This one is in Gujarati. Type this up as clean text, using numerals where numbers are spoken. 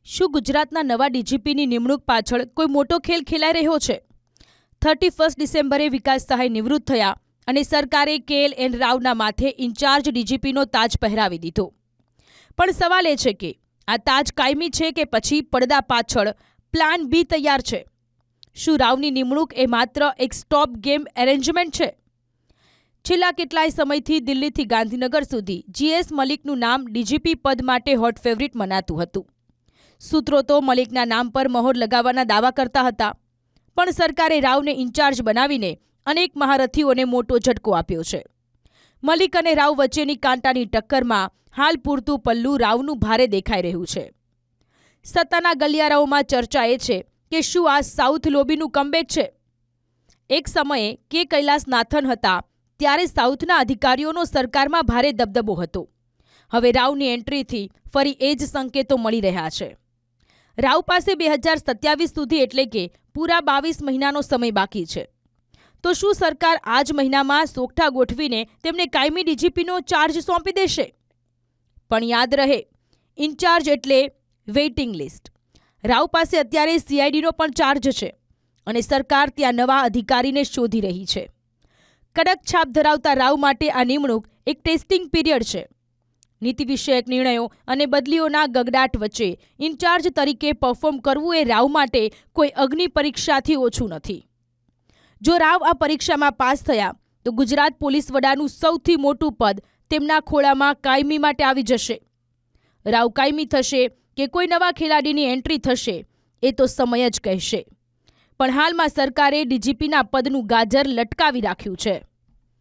શું ગુજરાતના નવા ડીજીપીની નિમણૂક પાછળ કોઈ મોટો ખેલ ખેલાઈ રહ્યો છે? 31 ડિસેમ્બરે વિકાસ સહાય નિવૃત્ત થયા અને સરકારે KLN રાવના માથે ઇન્ચાર્જ ડીજીપીનો તાજ પહેરાવી દીધો. પણ સવાલ એ છે કે આ તાજ કાયમી છે કે પછી પડદા પાછળ પ્લાન બી તૈયાર છે? શું રાવની નિમણૂક એ માત્ર એક સ્ટોપ ગેમ એરેન્જમેન્ટ છે? છેલ્લા કેટલાય સમયથી દિલ્હીથી ગાંધીનગર સુધી GS મલિકનું નામ ડીજીપી પદ માટે હોટ ફેવરિટ મનાતું હતું. સૂત્રો તો મલિકના નામ પર મહોર લગાવવાના દાવા કરતા હતા. પણ સરકારે રાવને ઇન્ચાર્જ બનાવીને અનેક મહારથીઓને મોટો ઝટકો આપ્યો છે. મલિક અને રાવ વચ્ચેની કાંટાની ટક્કરમાં હાલ પૂરતું પલ્લું રાવનું ભારે દેખાઈ રહ્યું છે. સત્તાના ગલિયારાઓમાં ચર્ચા એ છે કે શું આ સાઉથ લોબીનું કમબેક છે? એક સમયે કે કૈલાસનાથન હતા ત્યારે સાઉથના અધિકારીઓનો સરકારમાં ભારે દબદબો હતો. હવે રાવની એન્ટ્રીથી ફરી એ જ સંકેતો મળી રહ્યા છે. રાવ પાસે 2027 સુધી એટલે કે પૂરા 22 મહિનાનો સમય બાકી છે. તો શું સરકાર આ જ મહિનામાં સોગઠા ગોઠવીને તેમને કાયમી ડીજીપીનો ચાર્જ સોંપી દેશે? પણ યાદ રહે, ઇન્ચાર્જ એટલે વેઇટિંગ લિસ્ટ. રાવ પાસે અત્યારે CIDનો પણ ચાર્જ છે અને સરકાર ત્યાં નવા અધિકારીને શોધી રહી છે. કડક છાપ ધરાવતા રાવ માટે આ નિમણૂક એક ટેસ્ટિંગ પીરિયડ છે. નીતિ વિષયક નિર્ણયો અને બદલીઓના ગગડાટ વચ્ચે ઇન્ચાર્જ તરીકે પરફોર્મ કરવું એ રાવ માટે કોઈ અગ્નિ પરીક્ષાથી ઓછું નથી. જો રાવ આ પરીક્ષામાં પાસ થયા તો ગુજરાત પોલીસ વડાનું સૌથી મોટું પદ તેમના ખોળામાં કાયમી માટે આવી જશે. રાવ કાયમી થશે કે કોઈ નવા ખેલાડીની એન્ટ્રી થશે એ તો સમય જ કહેશે. પણ હાલમાં સરકારે ડીજીપીના પદનું ગાજર લટકાવી રાખ્યું છે.